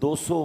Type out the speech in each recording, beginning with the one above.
200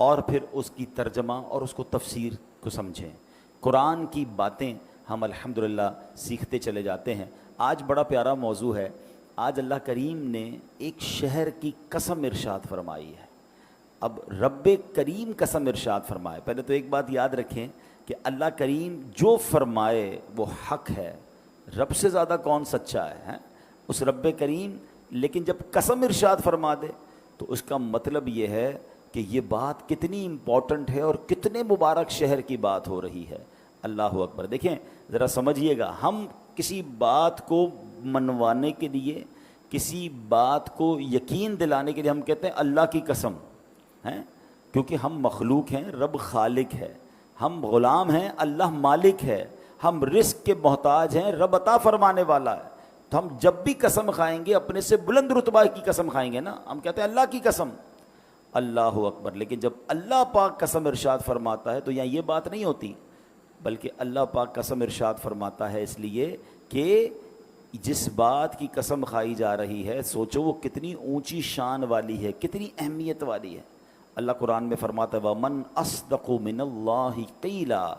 اور پھر اس کی ترجمہ اور اس کو تفسیر کو سمجھیں. قرآن کی باتیں ہم الحمدللہ سیکھتے چلے جاتے ہیں. آج بڑا پیارا موضوع ہے. آج اللہ کریم نے ایک شہر کی قسم ارشاد فرمائی ہے. اب رب کریم قسم ارشاد فرمائے. پہلے تو ایک بات یاد رکھیں کہ اللہ کریم جو فرمائے وہ حق ہے. رب سے زیادہ کون سچا ہے اس رب کریم. لیکن جب قسم ارشاد فرما دے تو اس کا مطلب یہ ہے کہ یہ بات کتنی امپورٹنٹ ہے اور کتنے مبارک شہر کی بات ہو رہی ہے. اللہ اکبر. دیکھیں ذرا سمجھیے گا, ہم کسی بات کو منوانے کے لیے, کسی بات کو یقین دلانے کے لیے ہم کہتے ہیں اللہ کی قسم ہیں, کیونکہ ہم مخلوق ہیں, رب خالق ہے. ہم غلام ہیں, اللہ مالک ہے. ہم رزق کے محتاج ہیں, رب عطا فرمانے والا ہے. تو ہم جب بھی قسم کھائیں گے اپنے سے بلند رتبہ کی قسم کھائیں گے نا, ہم کہتے ہیں اللہ کی قسم. اللہ اکبر. لیکن جب اللہ پاک قسم ارشاد فرماتا ہے تو یہاں یہ بات نہیں ہوتی, بلکہ اللہ پاک قسم ارشاد فرماتا ہے اس لیے کہ جس بات کی قسم کھائی جا رہی ہے سوچو وہ کتنی اونچی شان والی ہے, کتنی اہمیت والی ہے. اللہ قرآن میں فرماتا ہے وَمَنْ أَصْدَقُ مِنَ اللَّهِ قِيلًا,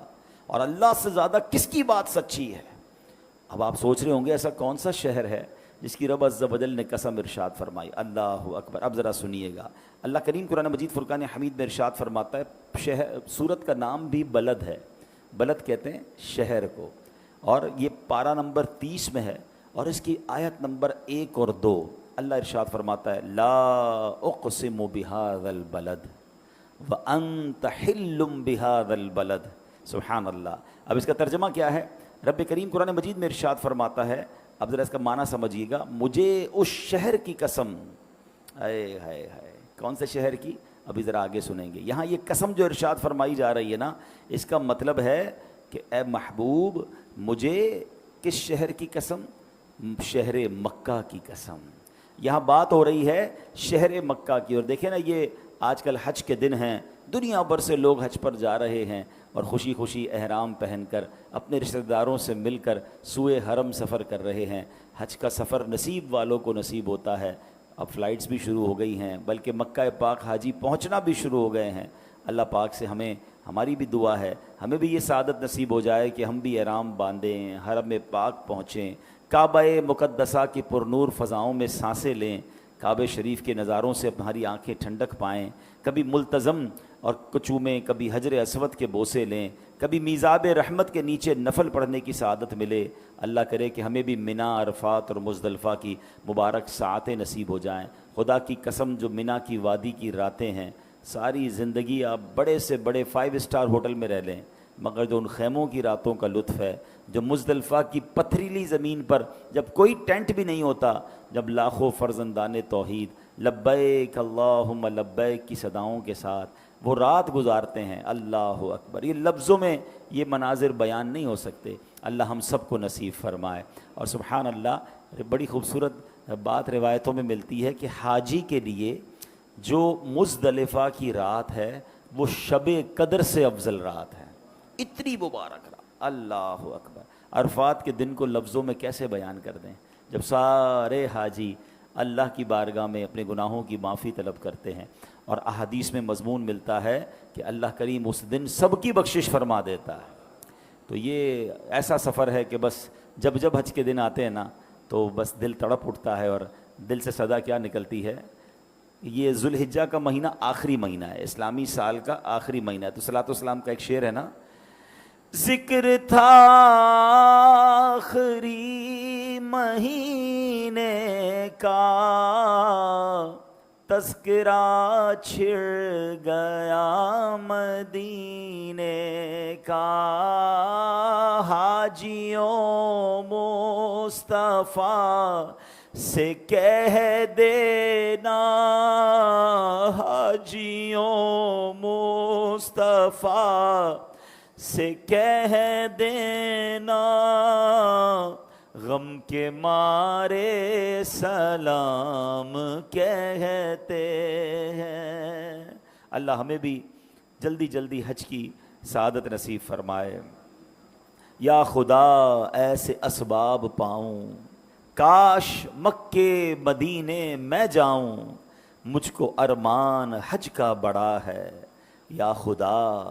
اور اللہ سے زیادہ کس کی بات سچی ہے. اب آپ سوچ رہے ہوں گے ایسا کون سا شہر ہے جس کی رب عز و جل نے قسم ارشاد فرمائی. اللہ اکبر. اب ذرا سنیے گا, اللہ کریم قرآن مجید فرقان حمید میں ارشاد فرماتا ہے شہر, سورت کا نام بھی بلد ہے. بلد کہتے ہیں شہر کو, اور یہ پارہ نمبر 30 میں ہے اور اس کی آیت نمبر 1 اور 2. اللہ ارشاد فرماتا ہے لا اقسم بہذا البلد وانت حل بہذا البلد. سبحان اللہ. اب اس کا ترجمہ کیا ہے؟ رب کریم قرآن مجید میں ارشاد فرماتا ہے, اب ذرا اس کا معنی سمجھیے گا, مجھے اس شہر کی قسم. اے ہائے ہائے, کون سے شہر کی؟ ابھی ذرا آگے سنیں گے. یہاں یہ قسم جو ارشاد فرمائی جا رہی ہے نا, اس کا مطلب ہے کہ اے محبوب مجھے کس شہر کی قسم؟ شہر مکہ کی قسم. یہاں بات ہو رہی ہے شہر مکہ کی. اور دیکھیں نا, یہ آج کل حج کے دن ہیں, دنیا بھر سے لوگ حج پر جا رہے ہیں اور خوشی خوشی احرام پہن کر اپنے رشتہ داروں سے مل کر سوئے حرم سفر کر رہے ہیں. حج کا سفر نصیب والوں کو نصیب ہوتا ہے. اب فلائٹس بھی شروع ہو گئی ہیں, بلکہ مکہ پاک حاجی پہنچنا بھی شروع ہو گئے ہیں. اللہ پاک سے ہماری بھی دعا ہے, ہمیں بھی یہ سعادت نصیب ہو جائے کہ ہم بھی احرام باندھیں, حرم پاک پہنچیں, کعبہ مقدسہ کی پرنور فضاؤں میں سانسیں لیں, کعبہ شریف کے نظاروں سے ہماری آنکھیں ٹھنڈک پائیں, کبھی ملتزم اور کچومیں, کبھی حجر اسود کے بوسے لیں, کبھی میزاب رحمت کے نیچے نفل پڑھنے کی سعادت ملے. اللہ کرے کہ ہمیں بھی منی, عرفات اور مزدلفہ کی مبارک ساعتیں نصیب ہو جائیں. خدا کی قسم جو منی کی وادی کی راتیں ہیں, ساری زندگی آپ بڑے سے بڑے 5 اسٹار ہوٹل میں رہ لیں, مگر جو ان خیموں کی راتوں کا لطف ہے, جو مزدلفہ کی پتھریلی زمین پر جب کوئی ٹینٹ بھی نہیں ہوتا, جب لاکھوں فرزندان توحید لبیک اللہم لبیک کی صداؤں کے ساتھ وہ رات گزارتے ہیں. اللہ اکبر. یہ لفظوں میں یہ مناظر بیان نہیں ہو سکتے. اللہ ہم سب کو نصیب فرمائے. اور سبحان اللہ, بڑی خوبصورت بات روایتوں میں ملتی ہے کہ حاجی کے لیے جو مزدلفہ کی رات ہے وہ شب قدر سے افضل رات ہے. اتنی مبارک رات. اللہ اکبر. عرفات کے دن کو لفظوں میں کیسے بیان کر دیں, جب سارے حاجی اللہ کی بارگاہ میں اپنے گناہوں کی معافی طلب کرتے ہیں. اور احادیث میں مضمون ملتا ہے کہ اللہ کریم اس دن سب کی بخشش فرما دیتا ہے. تو یہ ایسا سفر ہے کہ بس جب جب حج کے دن آتے ہیں نا تو بس دل تڑپ اٹھتا ہے, اور دل سے صدا کیا نکلتی ہے. یہ ذوالحجہ کا مہینہ آخری مہینہ ہے, اسلامی سال کا آخری مہینہ ہے. تو صلاۃ والسلام کا ایک شعر ہے نا, ذکر تھا آخری مہینے کا, تذکرہ چھڑ گیا مدینے کا, حاجیوں مصطفیٰ سے کہہ دینا, حاجیوں مصطفیٰ سے کہہ دینا, غم کے مارے سلام کہتے ہیں. اللہ ہمیں بھی جلدی جلدی حج کی سعادت نصیب فرمائے. یا خدا ایسے اسباب پاؤں, کاش مکے مدینے میں جاؤں, مجھ کو ارمان حج کا بڑا ہے, یا خدا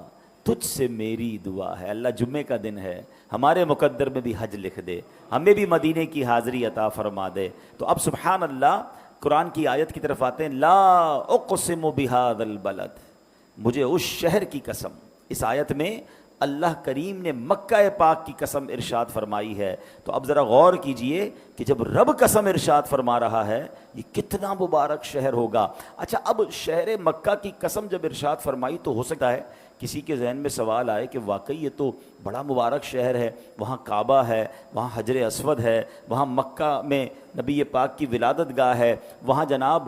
تجھ سے میری دعا ہے. اللہ جمعے کا دن ہے, ہمارے مقدر میں بھی حج لکھ دے, ہمیں بھی مدینے کی حاضری عطا فرما دے. تو اب سبحان اللہ قرآن کی آیت کی طرف آتے ہیں. لا اقسم بہذا البلد, مجھے اس شہر کی قسم. اس آیت میں اللہ کریم نے مکہ پاک کی قسم ارشاد فرمائی ہے. تو اب ذرا غور کیجئے کہ جب رب قسم ارشاد فرما رہا ہے یہ کتنا مبارک شہر ہوگا. اچھا, اب شہر مکہ کی قسم جب ارشاد فرمائی تو ہو سکتا ہے کسی کے ذہن میں سوال آئے کہ واقعی یہ تو بڑا مبارک شہر ہے, وہاں کعبہ ہے, وہاں حجر اسود ہے, وہاں مکہ میں نبی پاک کی ولادت گاہ ہے, وہاں جناب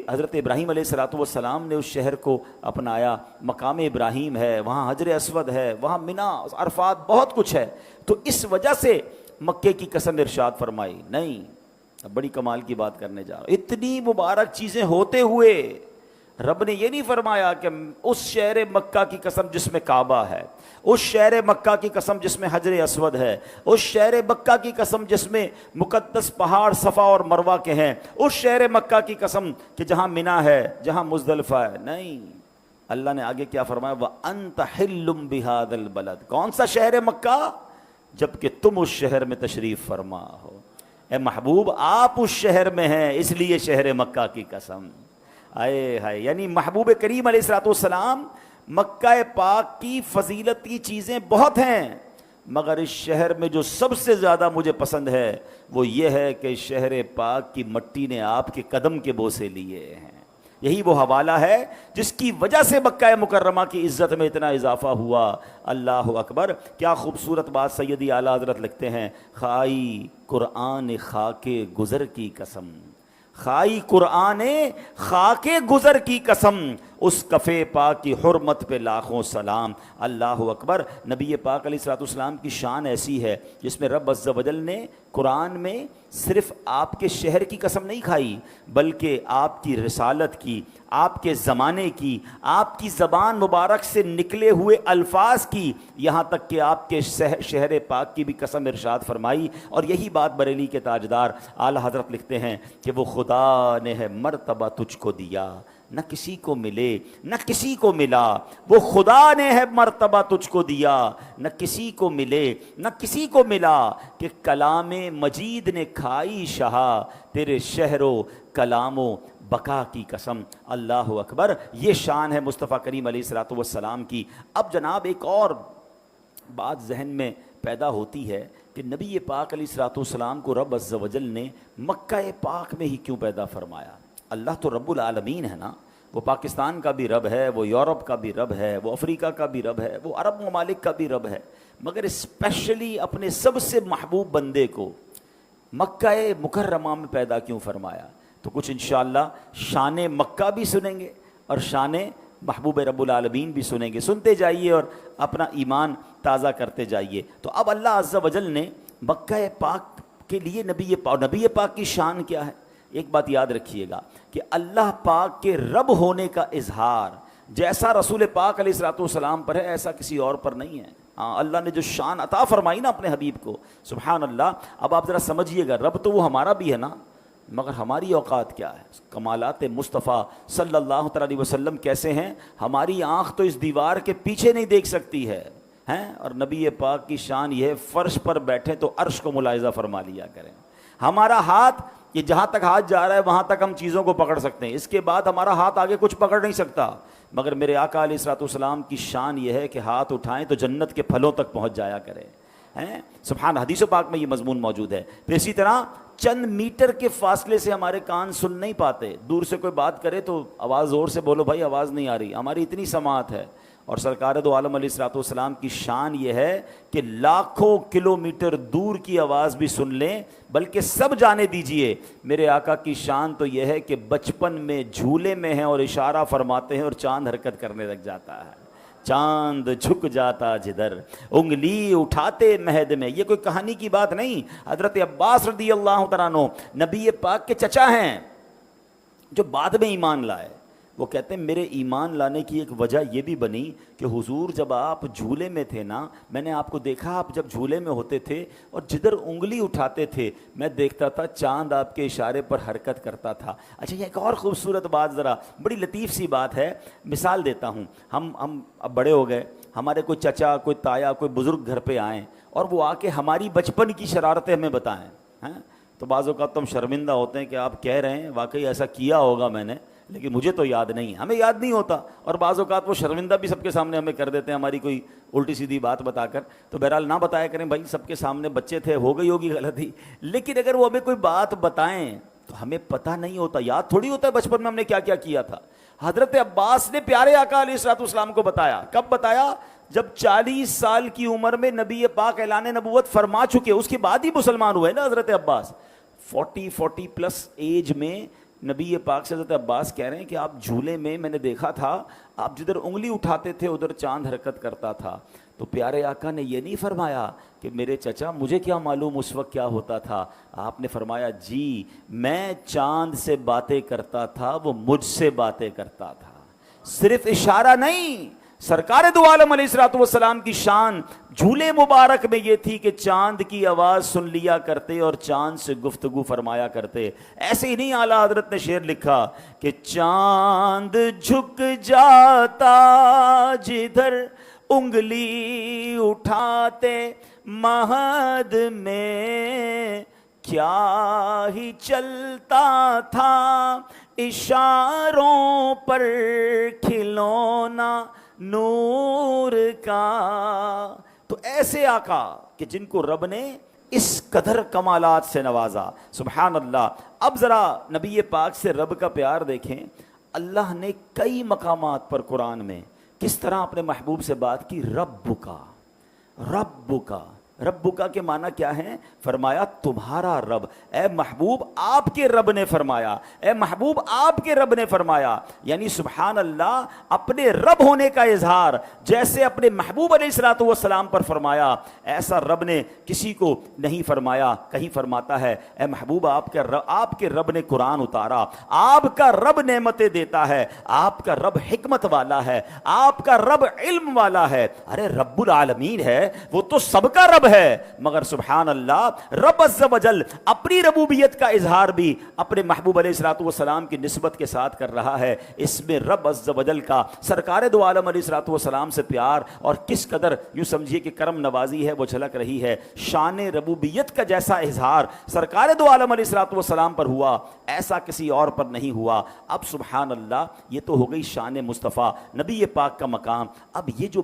حضرت ابراہیم علیہ الصلوۃ والسلام نے اس شہر کو اپنایا, مقام ابراہیم ہے, وہاں حجر اسود ہے, وہاں منا, عرفات, بہت کچھ ہے. تو اس وجہ سے مکے کی قسم ارشاد فرمائی. نہیں, اب بڑی کمال کی بات کرنے جا رہا ہوں. اتنی مبارک چیزیں ہوتے ہوئے رب نے یہ نہیں فرمایا کہ اس شہر مکہ کی قسم جس میں کعبہ ہے, اس شہر مکہ کی قسم جس میں حجر اسود ہے, اس شہر مکہ کی قسم جس میں مقدس پہاڑ صفا اور مروہ کے ہیں, اس شہر مکہ کی قسم کہ جہاں منا ہے, جہاں مزدلفہ ہے. نہیں, اللہ نے آگے کیا فرمایا؟ وَأَنْتَ حِلٌّ بِهَذَا الْبَلَدِ. کون سا شہر مکہ؟ جبکہ تم اس شہر میں تشریف فرما ہو. اے محبوب آپ اس شہر میں ہیں, اس لیے شہر مکہ کی قسم. آئے ہائے, یعنی محبوب کریم علیہ الصلوۃ والسلام مکہ پاک کی فضیلت کی چیزیں بہت ہیں, مگر اس شہر میں جو سب سے زیادہ مجھے پسند ہے وہ یہ ہے کہ شہر پاک کی مٹی نے آپ کے قدم کے بوسے لیے ہیں. یہی وہ حوالہ ہے جس کی وجہ سے مکہ مکرمہ کی عزت میں اتنا اضافہ ہوا. اللہ اکبر, کیا خوبصورت بات سیدی اعلیٰ حضرت لکھتے ہیں. خائی قرآن خاک گزر کی قسم, خائی قرآن خاک گزر کی قسم, اس کفے پاک کی حرمت پہ لاکھوں سلام. اللہ اکبر. نبی پاک علیہ الصلوۃ والسلام کی شان ایسی ہے جس میں رب عز و جل نے قرآن میں صرف آپ کے شہر کی قسم نہیں کھائی, بلکہ آپ کی رسالت کی, آپ کے زمانے کی, آپ کی زبان مبارک سے نکلے ہوئے الفاظ کی, یہاں تک کہ آپ کے شہر پاک کی بھی قسم ارشاد فرمائی. اور یہی بات بریلی کے تاجدار اعلیٰ حضرت لکھتے ہیں کہ وہ خدا نے ہے مرتبہ تجھ کو دیا, نہ کسی کو ملے نہ کسی کو ملا. وہ خدا نے ہے مرتبہ تجھ کو دیا, نہ کسی کو ملے نہ کسی کو ملا, کہ کلام مجید نے کھائی شہا, تیرے شہر و کلام و بقا کی قسم. اللہ اکبر. یہ شان ہے مصطفیٰ کریم علیہ الصلوۃ والسلام کی. اب جناب ایک اور بات ذہن میں پیدا ہوتی ہے کہ نبی پاک علیہ الصلوۃ والسلام کو رب عز و جل نے مکہ پاک میں ہی کیوں پیدا فرمایا؟ اللہ تو رب العالمین ہے نا, وہ پاکستان کا بھی رب ہے, وہ یورپ کا بھی رب ہے, وہ افریقہ کا بھی رب ہے, وہ عرب ممالک کا بھی رب ہے, مگر اسپیشلی اپنے سب سے محبوب بندے کو مکہ مکرمہ میں پیدا کیوں فرمایا؟ تو کچھ انشاءاللہ شان مکہ بھی سنیں گے اور شان محبوب رب العالمین بھی سنیں گے. سنتے جائیے اور اپنا ایمان تازہ کرتے جائیے. تو اب اللہ عز و جل نے مکہ پاک کے لیے نبی پاک کی شان کیا ہے؟ ایک بات یاد رکھیے گا کہ اللہ پاک کے رب ہونے کا اظہار جیسا رسول پاک علیہ الصلوۃ والسلام پر ہے ایسا کسی اور پر نہیں ہے. ہاں, اللہ نے جو شان عطا فرمائی نا اپنے حبیب کو, سبحان اللہ. اب آپ ذرا سمجھیے گا, رب تو وہ ہمارا بھی ہے نا, مگر ہماری اوقات کیا ہے؟ کمالات مصطفیٰ صلی اللہ تعالیٰ علیہ وسلم کیسے ہیں؟ ہماری آنکھ تو اس دیوار کے پیچھے نہیں دیکھ سکتی ہے, اور نبی پاک کی شان یہ ہے فرش پر بیٹھے تو عرش کو ملاحظہ فرما لیا کریں. ہمارا ہاتھ یہ جہاں تک ہاتھ جا رہا ہے وہاں تک ہم چیزوں کو پکڑ سکتے ہیں, اس کے بعد ہمارا ہاتھ آگے کچھ پکڑ نہیں سکتا. مگر میرے آقا علیہ الصلوۃ والسلام کی شان یہ ہے کہ ہاتھ اٹھائیں تو جنت کے پھلوں تک پہنچ جایا کرے. سبحان, حدیث پاک میں یہ مضمون موجود ہے. پھر اسی طرح چند میٹر کے فاصلے سے ہمارے کان سن نہیں پاتے, دور سے کوئی بات کرے تو آواز زور سے بولو بھائی آواز نہیں آ رہی, ہماری اتنی سماعت ہے. اور سرکار دو عالم علیہ الصلوۃ والسلام کی شان یہ ہے کہ لاکھوں کلومیٹر دور کی آواز بھی سن لیں, بلکہ سب جانے دیجئے میرے آقا کی شان تو یہ ہے کہ بچپن میں جھولے میں ہیں اور اشارہ فرماتے ہیں اور چاند حرکت کرنے لگ جاتا ہے. چاند جھک جاتا جدھر انگلی اٹھاتے مہد میں. یہ کوئی کہانی کی بات نہیں. حضرت عباس رضی اللہ تعالیٰ عنہ نبی پاک کے چچا ہیں جو بعد میں ایمان لائے. وہ کہتے ہیں میرے ایمان لانے کی ایک وجہ یہ بھی بنی کہ حضور جب آپ جھولے میں تھے نا، میں نے آپ کو دیکھا آپ جب جھولے میں ہوتے تھے اور جدھر انگلی اٹھاتے تھے میں دیکھتا تھا چاند آپ کے اشارے پر حرکت کرتا تھا۔ اچھا یہ ایک اور خوبصورت بات، ذرا بڑی لطیف سی بات ہے، مثال دیتا ہوں۔ ہم اب بڑے ہو گئے، ہمارے کوئی چچا، کوئی تایا، کوئی بزرگ گھر پہ آئیں اور وہ آ کے ہماری بچپن کی شرارتیں ہمیں بتائیں، ہیں تو بعض اوقات تو ہم شرمندہ ہوتے ہیں کہ آپ کہہ رہے ہیں واقعی ایسا کیا ہوگا میں نے، لیکن مجھے تو یاد نہیں ہے، ہمیں یاد نہیں ہوتا، اور بعض اوقات وہ شرمندہ بھی سب کے سامنے ہمیں کر دیتے ہیں ہماری کوئی الٹی سیدھی بات بتا کر۔ تو بہرحال نہ بتایا کریں بھائی، سب کے سامنے بچے تھے، ہو گئی ہوگی غلطی، لیکن اگر وہ ہمیں کوئی بات بتائیں تو ہمیں پتہ نہیں ہوتا، یاد تھوڑی ہوتا ہے بچپن میں ہم نے کیا کیا کیا تھا۔ حضرت عباس نے پیارے آقا علیہ الصلوۃ والسلام کو بتایا، کب بتایا؟ جب 40 سال کی عمر میں نبی پاک اعلان نبوت فرما چکے، اس کے بعد ہی مسلمان ہوئے نا حضرت عباس۔ 40 پلس ایج میں نبی پاک سے حضرت عباس کہہ رہے ہیں کہ آپ جھولے میں نے دیکھا تھا، آپ جدھر انگلی اٹھاتے تھے ادھر چاند حرکت کرتا تھا۔ تو پیارے آقا نے یہ نہیں فرمایا کہ میرے چچا مجھے کیا معلوم اس وقت کیا ہوتا تھا، آپ نے فرمایا جی میں چاند سے باتیں کرتا تھا، وہ مجھ سے باتیں کرتا تھا۔ صرف اشارہ نہیں، سرکار دو عالم علیہ الصلوۃ والسلام کی شان جھولے مبارک میں یہ تھی کہ چاند کی آواز سن لیا کرتے اور چاند سے گفتگو فرمایا کرتے۔ ایسے ہی نہیں، اعلیٰ حضرت نے شعر لکھا کہ چاند جھک جاتا جدھر انگلی اٹھاتے، مہد میں کیا ہی چلتا تھا، اشاروں پر کھلونا نور کا۔ تو ایسے آقا کہ جن کو رب نے اس قدر کمالات سے نوازا، سبحان اللہ۔ اب ذرا نبی پاک سے رب کا پیار دیکھیں، اللہ نے کئی مقامات پر قرآن میں کس طرح اپنے محبوب سے بات کی۔ رب کا رب کا کے معنی کیا ہے؟ فرمایا تمہارا رب، اے محبوب آپ کے رب نے فرمایا، اے محبوب آپ کے رب نے فرمایا، یعنی سبحان اللہ اپنے رب ہونے کا اظہار جیسے اپنے محبوب علیہ الصلوۃ والسلام پر فرمایا، ایسا رب نے کسی کو نہیں فرمایا۔ کہیں فرماتا ہے اے محبوب آپ کے رب نے قرآن اتارا، آپ کا رب نعمتیں دیتا ہے، آپ کا رب حکمت والا ہے، آپ کا رب علم والا ہے۔ ارے رب العالمین ہے، وہ تو سب کا رب ہے، مگر سبحان اللہ رب عز و جل اپنی ربوبیت کا اظہار بھی اپنے محبوب علیہ الصلوۃ والسلام کی نسبت کے ساتھ کر رہا ہے۔ اس میں رب عز و جل کا سرکار دو عالم علیہ الصلوۃ والسلام سے پیار اور کس قدر یوں سمجھیے کہ کرم نوازی ہے وہ جھلک رہی ہے۔ شان ربوبیت کا جیسا اظہار سرکار دو عالم علیہ الصلوۃ والسلام پر ہوا، ایسا کسی اور پر نہیں ہوا۔ اب سبحان اللہ یہ تو ہو گئی شان مصطفیٰ نبی پاک کا مقام۔ اب یہ جو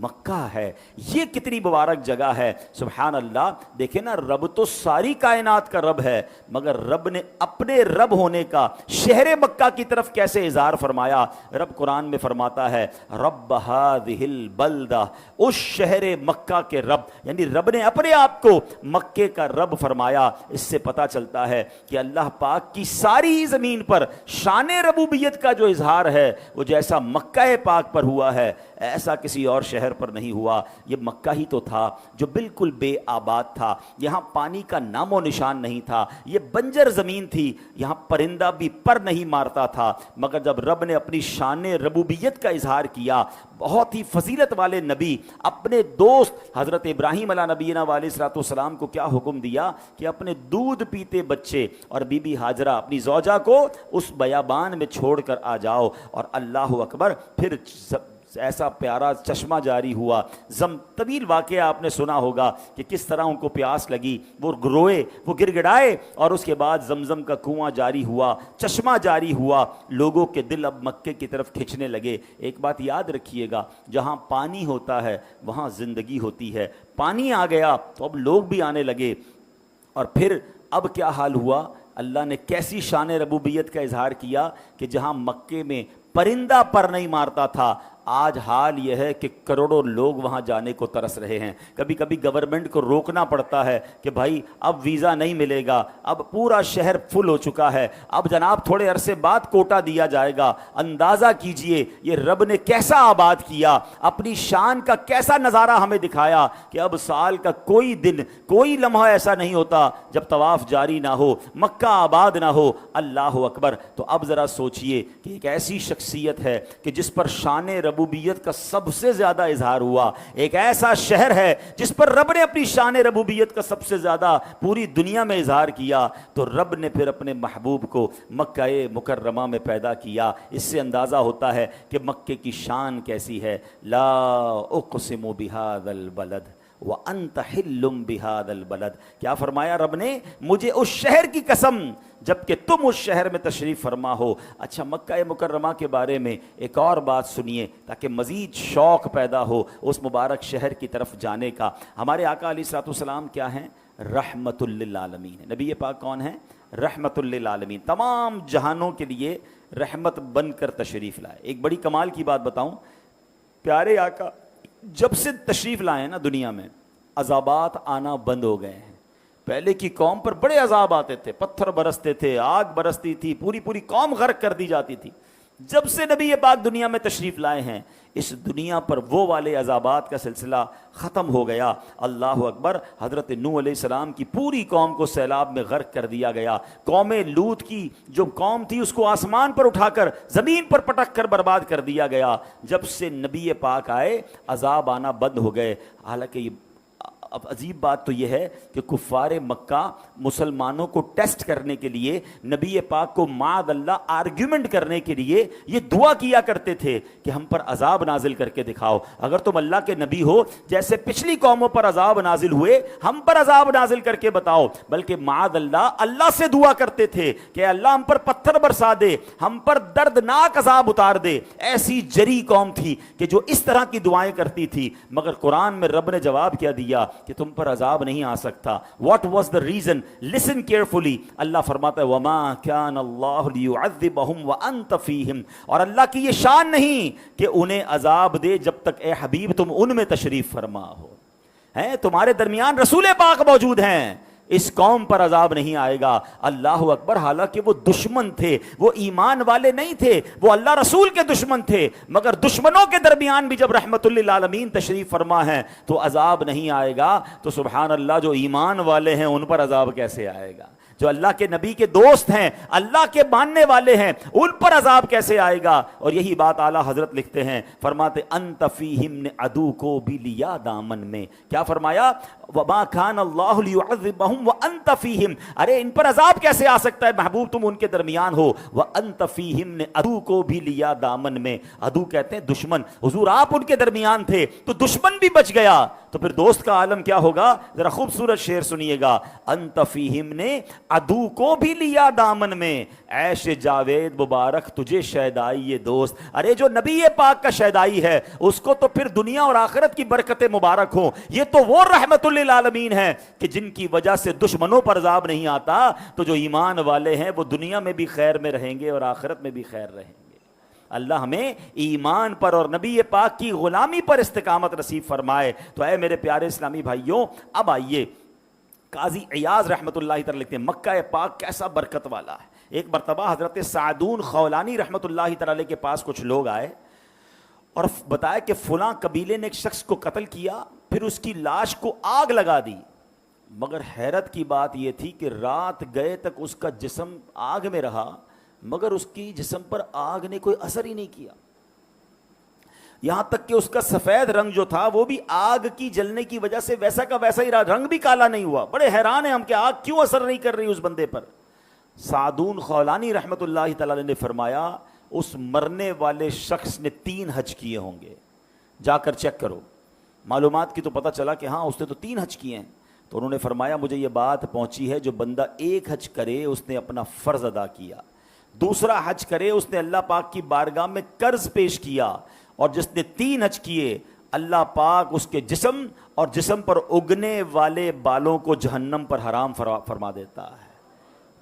مکہ ہے یہ کتنی مبارک جگہ ہے، سبحان اللہ۔ دیکھیں نا رب تو ساری کائنات کا رب ہے، مگر رب نے اپنے رب ہونے کا شہر مکہ کی طرف کیسے اظہار فرمایا۔ رب قرآن میں فرماتا ہے رب ہذہ البلدہ، اس شہر مکہ کے رب، یعنی رب نے اپنے آپ کو مکے کا رب فرمایا۔ اس سے پتہ چلتا ہے کہ اللہ پاک کی ساری زمین پر شان ربوبیت کا جو اظہار ہے وہ جیسا مکہ پاک پر ہوا ہے ایسا کسی اور شہر پر نہیں ہوا۔ یہ مکہ ہی تو تھا جو بالکل بے آباد تھا، یہاں پانی کا نام و نشان نہیں تھا، یہ بنجر زمین تھی، یہاں پرندہ بھی پر نہیں مارتا تھا، مگر جب رب نے اپنی شان ربوبیت کا اظہار کیا، بہت ہی فضیلت والے نبی اپنے دوست حضرت ابراہیم علیہ نبینا علیہ الصلوۃ والسلام کو کیا حکم دیا کہ اپنے دودھ پیتے بچے اور بی بی ہاجرہ اپنی زوجہ کو اس بیابان میں چھوڑ کر آ جاؤ، اور اللہ اکبر پھر ایسا پیارا چشمہ جاری ہوا۔ طویل واقعہ آپ نے سنا ہوگا کہ کس طرح ان کو پیاس لگی، وہ روئے، وہ گر گڑائے، اور اس کے بعد زمزم کا کنواں جاری ہوا، چشمہ جاری ہوا، لوگوں کے دل اب مکے کی طرف کھنچنے لگے۔ ایک بات یاد رکھیے گا، جہاں پانی ہوتا ہے وہاں زندگی ہوتی ہے، پانی آ گیا تو اب لوگ بھی آنے لگے۔ اور پھر اب کیا حال ہوا، اللہ نے کیسی شان ربوبیت کا اظہار کیا کہ جہاں مکے میں پرندہ پر نہیں مارتا تھا، آج حال یہ ہے کہ کروڑوں لوگ وہاں جانے کو ترس رہے ہیں. کبھی کبھی گورنمنٹ کو روکنا پڑتا ہے کہ بھائی اب ویزا نہیں ملے گا, اب پورا شہر فل ہو چکا ہے, اب جناب تھوڑے عرصے بعد کوٹا دیا جائے گا. اندازہ کیجئے یہ رب نے کیسا آباد کیا, اپنی شان کا کیسا نظارہ ہمیں دکھایا کہ اب سال کا کوئی دن, کوئی لمحہ ایسا نہیں ہوتا جب طواف جاری نہ ہو, مکہ آباد نہ ہو. اللہ اکبر. تو اب ذرا سوچئے کہ ایک ایسی شخصیت ہے کہ جس پر شان ربوبیت کا سب سے زیادہ اظہار ہوا, ایک ایسا شہر ہے جس پر رب نے اپنی شان ربوبیت کا سب سے زیادہ پوری دنیا میں اظہار کیا, تو رب نے پھر اپنے محبوب کو مکہ مکرمہ میں پیدا کیا. اس سے اندازہ ہوتا ہے کہ مکے کی شان کیسی ہے. لا اقسم بہذا البلد وانت حل بہذا البلد. کیا فرمایا رب نے؟ مجھے اس شہر کی قسم جبکہ تم اس شہر میں تشریف فرما ہو. اچھا, مکہ مکرمہ کے بارے میں ایک اور بات سنیے تاکہ مزید شوق پیدا ہو اس مبارک شہر کی طرف جانے کا. ہمارے آقا علیہ الصلوۃ والسلام کیا ہیں؟ رحمت للعالمین. نبی پاک کون ہیں؟ رحمت للعالمین, تمام جہانوں کے لیے رحمت بن کر تشریف لائے. ایک بڑی کمال کی بات بتاؤں, پیارے آقا جب سے تشریف لائے نا دنیا میں, عذابات آنا بند ہو گئے ہیں. پہلے کی قوم پر بڑے عذاب آتے تھے, پتھر برستے تھے, آگ برستی تھی, پوری پوری قوم غرق کر دی جاتی تھی. جب سے نبی پاک دنیا میں تشریف لائے ہیں اس دنیا پر وہ والے عذابات کا سلسلہ ختم ہو گیا. اللہ اکبر. حضرت نوح علیہ السلام کی پوری قوم کو سیلاب میں غرق کر دیا گیا. قوم لوط کی جو قوم تھی اس کو آسمان پر اٹھا کر زمین پر پٹک کر برباد کر دیا گیا. جب سے نبی پاک آئے عذاب آنا بند ہو گئے. حالانکہ یہ اب عجیب بات تو یہ ہے کہ کفار مکہ مسلمانوں کو ٹیسٹ کرنے کے لیے, نبی پاک کو معاذ اللہ آرگیومنٹ کرنے کے لیے یہ دعا کیا کرتے تھے کہ ہم پر عذاب نازل کر کے دکھاؤ. اگر تم اللہ کے نبی ہو, جیسے پچھلی قوموں پر عذاب نازل ہوئے ہم پر عذاب نازل کر کے بتاؤ. بلکہ معاذ اللہ سے دعا کرتے تھے کہ اللہ ہم پر پتھر برسا دے, ہم پر دردناک عذاب اتار دے. ایسی جری قوم تھی کہ جو اس طرح کی دعائیں کرتی تھی. مگر قرآن میں رب نے جواب کیا دیا کہ تم پر عذاب نہیں آ سکتا. What was the reason? Listen carefully. اللہ فرماتا ہے وما کان اللہ لیعذبہم وانت فیہم, اور اللہ کی یہ شان نہیں کہ انہیں عذاب دے جب تک اے حبیب تم ان میں تشریف فرما ہو. ہیں تمہارے درمیان رسول پاک موجود ہیں, اس قوم پر عذاب نہیں آئے گا. اللہ اکبر. حالانکہ وہ دشمن تھے, وہ ایمان والے نہیں تھے, وہ اللہ رسول کے دشمن تھے, مگر دشمنوں کے درمیان بھی جب رحمت للعالمین تشریف فرما ہے تو عذاب نہیں آئے گا. تو سبحان اللہ, جو ایمان والے ہیں ان پر عذاب کیسے آئے گا؟ جو اللہ کے نبی کے دوست ہیں, اللہ کے ماننے والے ہیں, ان پر عذاب کیسے آئے گا؟ اور یہی بات اعلیٰ حضرت لکھتے ہیں, فرماتے انت فیہم نے عدو کو بھی لیا دامن میں. کیا فرمایا؟ وما کان اللہ لیعذبہم وانت فیہم. ارے ان پر عذاب کیسے آ سکتا ہے محبوب, تم ان کے درمیان ہو. وانت فیہم نے عدو کو بھی لیا دامن میں. عدو کہتے ہیں دشمن. حضور آپ ان کے درمیان تھے تو دشمن بھی بچ گیا, تو پھر دوست کا عالم کیا ہوگا؟ ذرا خوبصورت شعر سنیے گا. انت فیہم نے عدو کو بھی لیا دامن میں, عیش جاوید مبارک تجھے شیدائی یہ دوست. ارے جو نبی پاک کا شیدائی ہے اس کو تو پھر دنیا اور آخرت کی برکتیں مبارک ہوں. یہ تو وہ رحمت للعالمین ہیں کہ جن کی وجہ سے دشمنوں پر عذاب نہیں آتا. تو جو ایمان والے ہیں وہ دنیا میں بھی خیر میں رہیں گے اور آخرت میں بھی خیر رہیں گے. اللہ ہمیں ایمان پر اور نبی پاک کی غلامی پر استقامت نصیب فرمائے. تو اے میرے پیارے اسلامی بھائیوں, اب آئیے قاضی عیاض رحمۃ اللہ تعالی لکھتے ہیں مکہ پاک کیسا برکت والا ہے. ایک مرتبہ حضرت سعدون خولانی رحمۃ اللہ تعالی کے پاس کچھ لوگ آئے اور بتایا کہ فلاں قبیلے نے ایک شخص کو قتل کیا, پھر اس کی لاش کو آگ لگا دی. مگر حیرت کی بات یہ تھی کہ رات گئے تک اس کا جسم آگ میں رہا, مگر اس کی جسم پر آگ نے کوئی اثر ہی نہیں کیا. یہاں تک کہ اس کا سفید رنگ جو تھا وہ بھی آگ کی جلنے کی وجہ سے ویسا کا ویسا ہی رہا, رنگ بھی کالا نہیں ہوا. بڑے حیران ہیں ہم کہ آگ کیوں اثر نہیں کر رہی اس بندے پر. سعدون خولانی رحمۃ اللہ تعالی نے فرمایا اس مرنے والے شخص نے 3 حج کیے ہوں گے. جا کر چیک کرو. معلومات کی تو پتہ چلا کہ ہاں اس نے تو 3 حج کیے ہیں. تو انہوں نے فرمایا مجھے یہ بات پہنچی ہے جو بندہ 1 حج کرے اس نے اپنا فرض ادا کیا, دوسرا حج کرے اس نے اللہ پاک کی بارگاہ میں قرض پیش کیا, اور جس نے 3 حج کیے اللہ پاک اس کے جسم اور جسم پر اگنے والے بالوں کو جہنم پر حرام فرما دیتا ہے.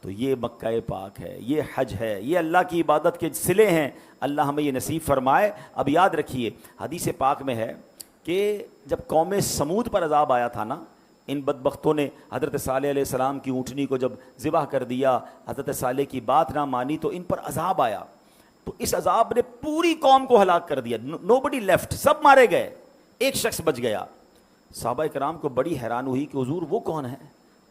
تو یہ مکہ پاک ہے، یہ حج ہے، یہ اللہ کی عبادت کے صلے ہیں، اللہ ہمیں یہ نصیب فرمائے۔ اب یاد رکھیے حدیث پاک میں ہے کہ جب قوم سمود پر عذاب آیا تھا نا، ان بدبختوں نے حضرت صالح علیہ السلام کی اونٹنی کو جب ذبح کر دیا، حضرت صالح کی بات نہ مانی تو ان پر عذاب آیا، تو اس عذاب نے پوری قوم کو ہلاک کر دیا، نوبڈی لیفٹ، سب مارے گئے، ایک شخص بچ گیا۔ صحابہ کرام کو بڑی حیران ہوئی کہ حضور وہ کون ہے،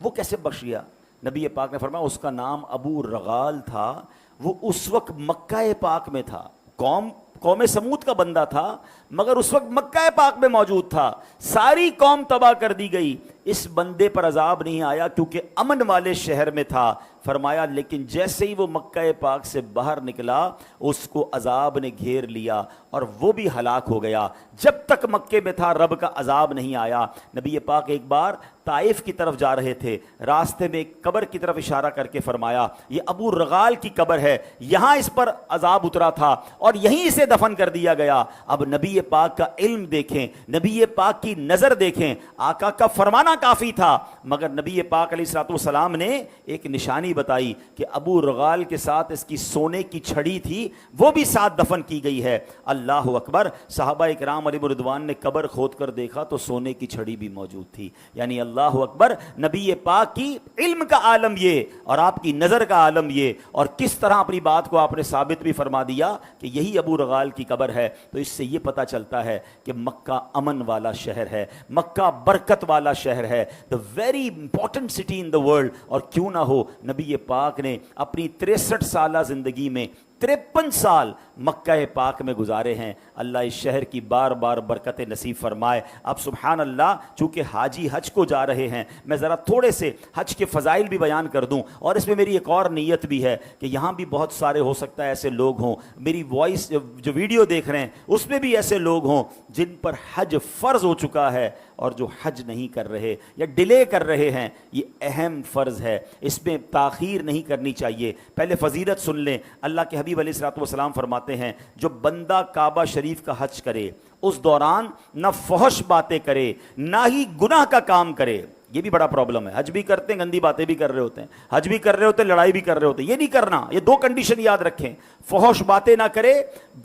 وہ کیسے بخش گیا؟ نبی پاک نے فرمایا اس کا نام ابو رغال تھا، وہ اس وقت مکہ پاک میں تھا، قوم سمود کا بندہ تھا مگر اس وقت مکہ پاک میں موجود تھا، ساری قوم تباہ کر دی گئی، اس بندے پر عذاب نہیں آیا کیونکہ امن والے شہر میں تھا۔ فرمایا لیکن جیسے ہی وہ مکہ پاک سے باہر نکلا اس کو عذاب نے گھیر لیا اور وہ بھی ہلاک ہو گیا، جب تک مکے میں تھا رب کا عذاب نہیں آیا۔ نبی پاک ایک بار طائف کی طرف جا رہے تھے، راستے میں ایک قبر کی طرف اشارہ کر کے فرمایا یہ ابو رغال کی قبر ہے، یہاں اس پر عذاب اترا تھا اور یہیں اسے دفن کر دیا گیا۔ اب نبی پاک کا علم دیکھیں، نبی پاک کی نظر دیکھیں، آقا کا فرمانا کافی تھا مگر نبی پاک علیہ الصلوۃ والسلام نے ایک نشانی بتائی کہ ابو رغال کے ساتھ اس کی سونے کی چھڑی تھی، وہ بھی ساتھ دفن کی گئی ہے۔ اللہ اکبر، صحابہ اکرام علیہ رضوان نے قبر کھود کر دیکھا تو سونے کی چھڑی بھی موجود تھی۔ یعنی اللہ اکبر، نبی پاک کی علم کا عالم یہ اور آپ کی نظر کا عالم یہ، اور کس طرح اپنی بات کو آپ نے ثابت بھی فرما دیا کہ یہی ابو رغال کی قبر ہے۔ تو اس سے یہ پتہ چلتا ہے کہ مکہ امن والا شہر ہے، مکہ برکت والا شہر ہے، the very important city in the world۔ اور کیوں نہ ہو، نبی پاک نے اپنی 63 سالہ زندگی میں 53 سال مکہ پاک میں گزارے ہیں۔ اللہ اس شہر کی بار بار برکت نصیب فرمائے۔ اب سبحان اللہ، چونکہ حاجی حج کو جا رہے ہیں، میں ذرا تھوڑے سے حج کے فضائل بھی بیان کر دوں، اور اس میں میری ایک اور نیت بھی ہے کہ یہاں بھی بہت سارے ہو سکتا ہے ایسے لوگ ہوں، میری وائس جو ویڈیو دیکھ رہے ہیں اس میں بھی ایسے لوگ ہوں جن پر حج فرض ہو چکا ہے اور جو حج نہیں کر رہے یا ڈیلے کر رہے ہیں۔ یہ اہم فرض ہے، اس میں تاخیر نہیں کرنی چاہیے۔ پہلے فضیلت سن لیں۔ اللہ کے حبیب علیہ الصلوۃ والسلام فرماتے ہیں جو بندہ کعبہ شریف کا حج کرے اس دوران نہ فحش باتیں کرے نہ ہی گناہ کا کام کرے۔ یہ بھی بڑا پرابلم ہے، حج بھی کرتے ہیں گندی باتیں بھی کر رہے ہوتے ہیں، حج بھی کر رہے ہوتے ہیں لڑائی بھی کر رہے ہوتے ہیں، یہ نہیں کرنا۔ یہ دو کنڈیشن یاد رکھیں، فحش باتیں نہ کرے،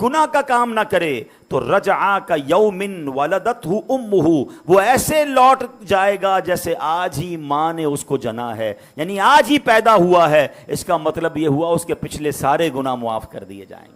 گناہ کا کام نہ کرے، تو رجعا کا یوم ولدتہ امہ، وہ ایسے لوٹ جائے گا جیسے آج ہی ماں نے اس کو جنا ہے، یعنی آج ہی پیدا ہوا ہے۔ اس کا مطلب یہ ہوا اس کے پچھلے سارے گناہ معاف کر دیے جائیں گے۔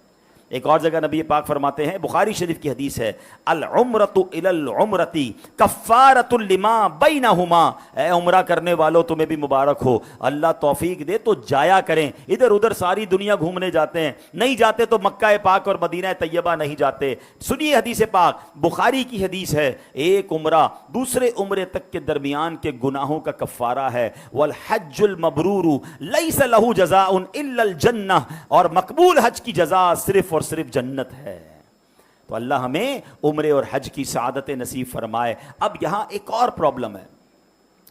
ایک اور جگہ نبی پاک فرماتے ہیں، بخاری شریف کی حدیث ہے، العمرۃ الی العمرۃ کفارۃ لما بینہما، اے عمرہ کرنے والوں تمہیں بھی مبارک ہو، اللہ توفیق دے تو جایا کریں۔ ادھر ادھر ساری دنیا گھومنے جاتے ہیں، نہیں جاتے تو مکہ پاک اور مدینہ طیبہ نہیں جاتے۔ سنیے حدیث پاک، بخاری کی حدیث ہے، ایک عمرہ دوسرے عمرے تک کے درمیان کے گناہوں کا کفارہ ہے۔ والحج المبرور لیس لہ جزاء الا الجنہ، اور مقبول حج کی جزا صرف صرف جنت ہے۔ تو اللہ ہمیں عمرے اور حج کی سعادت نصیب فرمائے۔ اب یہاں ایک اور پرابلم ہے،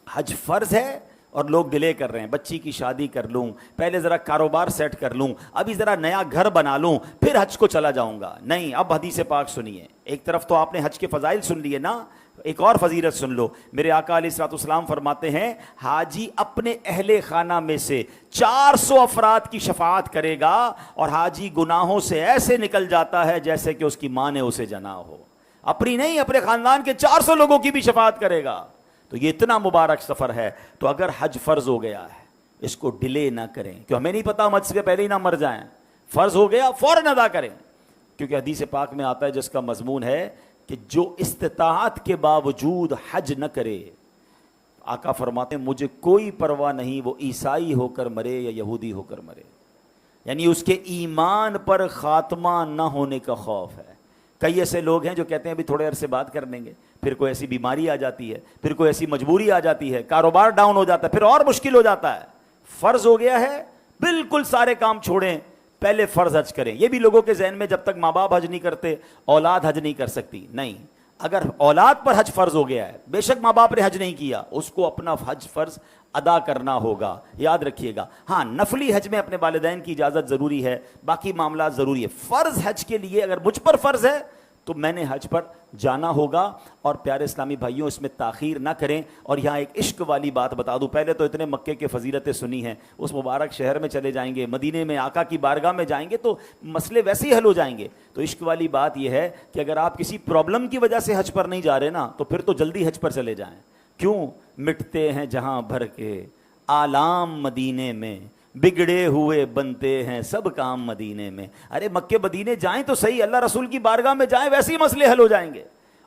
حج فرض ہے اور لوگ ڈیلے کر رہے ہیں، بچی کی شادی کر لوں، پہلے ذرا کاروبار سیٹ کر لوں، ابھی ذرا نیا گھر بنا لوں، پھر حج کو چلا جاؤں گا۔ نہیں، اب حدیث پاک سنیے۔ ایک طرف تو آپ نے حج کے فضائل سن لیے نا، ایک اور فضیلت سن لو۔ میرے آقا علیہ الصلوۃ والسلام فرماتے ہیں حاجی اپنے اہل خانہ میں سے 400 افراد کی شفاعت کرے گا اور حاجی گناہوں سے ایسے نکل جاتا ہے جیسے کہ اس کی ماں نے اسے جنا ہو، اپنی نہیں اپنے خاندان کے 400 لوگوں کی بھی شفاعت کرے گا۔ تو یہ اتنا مبارک سفر ہے۔ تو اگر حج فرض ہو گیا ہے اس کو ڈیلے نہ کریں، کہ ہمیں نہیں پتا ہم حج سے پہلے ہی نہ مر جائیں، فرض ہو گیا فوراً ادا کریں، کیونکہ حدیث پاک میں آتا ہے جس کا مضمون ہے کہ جو استطاعت کے باوجود حج نہ کرے، آقا فرماتے ہیں مجھے کوئی پرواہ نہیں وہ عیسائی ہو کر مرے یا یہودی ہو کر مرے، یعنی اس کے ایمان پر خاتمہ نہ ہونے کا خوف ہے۔ کئی ایسے لوگ ہیں جو کہتے ہیں ابھی تھوڑے عرصے بات کر لیں گے، پھر کوئی ایسی بیماری آ جاتی ہے، پھر کوئی ایسی مجبوری آ جاتی ہے، کاروبار ڈاؤن ہو جاتا ہے، پھر اور مشکل ہو جاتا ہے۔ فرض ہو گیا ہے، بالکل سارے کام چھوڑیں، پہلے فرض حج کریں۔ یہ بھی لوگوں کے ذہن میں جب تک ماں باپ حج نہیں کرتے اولاد حج نہیں کر سکتی، نہیں، اگر اولاد پر حج فرض ہو گیا ہے، بے شک ماں باپ نے حج نہیں کیا، اس کو اپنا حج فرض ادا کرنا ہوگا، یاد رکھیے گا۔ ہاں، نفلی حج میں اپنے والدین کی اجازت ضروری ہے، باقی معاملات ضروری ہے۔ فرض حج کے لیے اگر مجھ پر فرض ہے تو میں نے حج پر جانا ہوگا. اور پیارے اسلامی بھائیوں اس میں تاخیر نہ کریں. اور یہاں ایک عشق والی بات بتا دوں, پہلے تو اتنے مکے کے فضیلتیں سنی ہیں, اس مبارک شہر میں چلے جائیں گے, مدینے میں آقا کی بارگاہ میں جائیں گے تو مسئلے ویسے ہی حل ہو جائیں گے. تو عشق والی بات یہ ہے کہ اگر آپ کسی پرابلم کی وجہ سے حج پر نہیں جا رہے نا, تو پھر تو جلدی حج پر چلے جائیں. کیوں؟ مٹتے ہیں جہاں بھر کے آلام مدینے میں, بگڑے ہوئے بنتے ہیں سب کام مدینے میں. ارے مکے مدینے جائیں تو صحیح, اللہ رسول کی بارگاہ میں جائیں, ویسے ہی مسئلے حل ہو جائیں گے.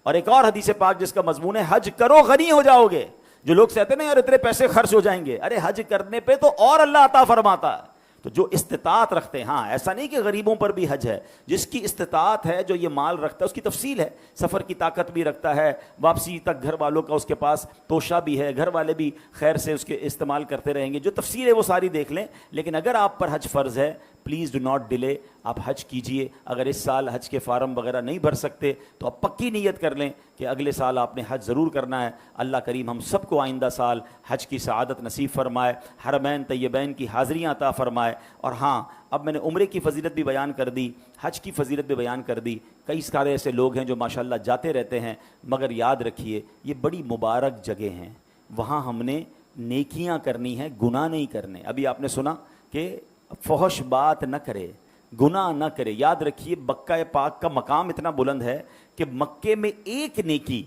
اور ایک اور حدیث پاک جس کا مضمون ہے حج کرو غنی ہو جاؤ گے. جو لوگ کہتے ہیں نا یار اتنے پیسے خرچ ہو جائیں گے, ارے حج کرنے پہ تو اور اللہ عطا فرماتا ہے. تو جو استطاعت رکھتے ہیں, ہاں ایسا نہیں کہ غریبوں پر بھی حج ہے, جس کی استطاعت ہے جو یہ مال رکھتا ہے اس کی تفصیل ہے, سفر کی طاقت بھی رکھتا ہے, واپسی تک گھر والوں کا اس کے پاس توشہ بھی ہے, گھر والے بھی خیر سے اس کے استعمال کرتے رہیں گے, جو تفصیل ہے وہ ساری دیکھ لیں. لیکن اگر آپ پر حج فرض ہے, پلیز ڈو ناٹ ڈیلے, آپ حج کیجئے. اگر اس سال حج کے فارم وغیرہ نہیں بھر سکتے تو آپ پکی نیت کر لیں کہ اگلے سال آپ نے حج ضرور کرنا ہے. اللہ کریم ہم سب کو آئندہ سال حج کی سعادت نصیب فرمائے, حرمین طیبین کی حاضریاں عطا فرمائے. اور ہاں, اب میں نے عمرے کی فضیلت بھی بیان کر دی, حج کی فضیلت بھی بیان کر دی. کئی سارے ایسے لوگ ہیں جو ماشاءاللہ جاتے رہتے ہیں, مگر یاد رکھیے یہ بڑی مبارک جگہ ہیں, وہاں ہم نے نیکیاں کرنی ہیں, گناہ نہیں کرنے. ابھی آپ نے سنا کہ فحش بات نہ کرے, گناہ نہ کرے. یاد رکھیے مکہ پاک کا مقام اتنا بلند ہے کہ مکے میں ایک نیکی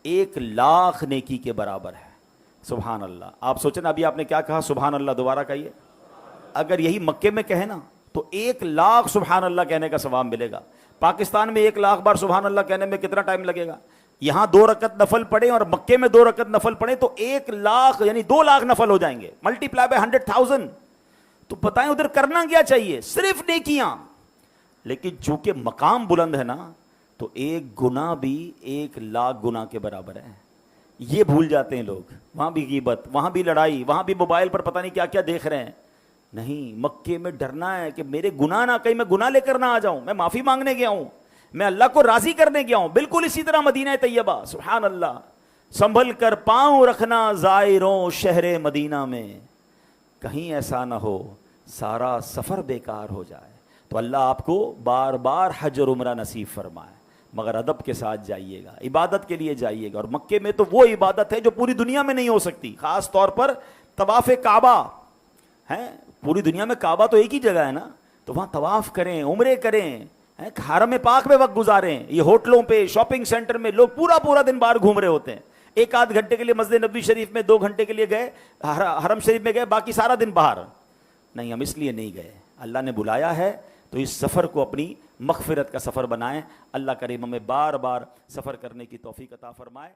1,00,000 نیکی کے برابر ہے. سبحان اللہ. آپ سوچیں ابھی آپ نے کیا کہا, سبحان اللہ دوبارہ کہیے. اگر یہی مکے میں کہے نا تو 1,00,000 سبحان اللہ کہنے کا ثواب ملے گا. پاکستان میں 1,00,000 بار سبحان اللہ کہنے میں کتنا ٹائم لگے گا؟ یہاں 2 رکعت نفل پڑھیں اور مکے میں 2 رکعت نفل پڑھیں تو 1,00,000 یعنی 2,00,000 نفل ہو جائیں گے, ملٹی پلائی بائی 100,000. تو بتائیں ادھر کرنا کیا چاہیے؟ صرف نیکیاں. لیکن چونکہ مقام بلند ہے نا تو ایک گناہ بھی 1,00,000 گناہ کے برابر ہے. یہ بھول جاتے ہیں لوگ, وہاں بھی غیبت, وہاں بھی لڑائی, وہاں بھی موبائل پر پتہ نہیں کیا کیا دیکھ رہے ہیں. نہیں, مکے میں ڈرنا ہے کہ میرے گناہ نہ, کہیں میں گناہ لے کر نہ آ جاؤں. میں معافی مانگنے گیا ہوں, میں اللہ کو راضی کرنے گیا ہوں. بالکل اسی طرح مدینہ طیبہ, سبحان اللہ, سنبھل کر پاؤں رکھنا زائروں شہر مدینہ میں, کہیں ایسا نہ ہو سارا سفر بیکار ہو جائے. تو اللہ آپ کو بار بار حج اور عمرہ نصیب فرمائے, مگر ادب کے ساتھ جائیے گا, عبادت کے لیے جائیے گا. اور مکے میں تو وہ عبادت ہے جو پوری دنیا میں نہیں ہو سکتی, خاص طور پر طواف کعبہ ہے. پوری دنیا میں کعبہ تو ایک ہی جگہ ہے نا, تو وہاں طواف کریں, عمرے کریں, حرم پاک میں وقت گزاریں. یہ ہوٹلوں پہ, شاپنگ سینٹر میں لوگ پورا دن باہر گھوم رہے ہوتے ہیں. 1-8 گھنٹے کے لیے مسجد نبوی شریف میں, 2 گھنٹے کے لیے گئے حرم شریف میں گئے, باقی سارا دن باہر. نہیں, ہم اس لیے نہیں گئے, اللہ نے بلایا ہے تو اس سفر کو اپنی مغفرت کا سفر بنائیں. اللہ کریم ہمیں بار بار سفر کرنے کی توفیق عطا فرمائے.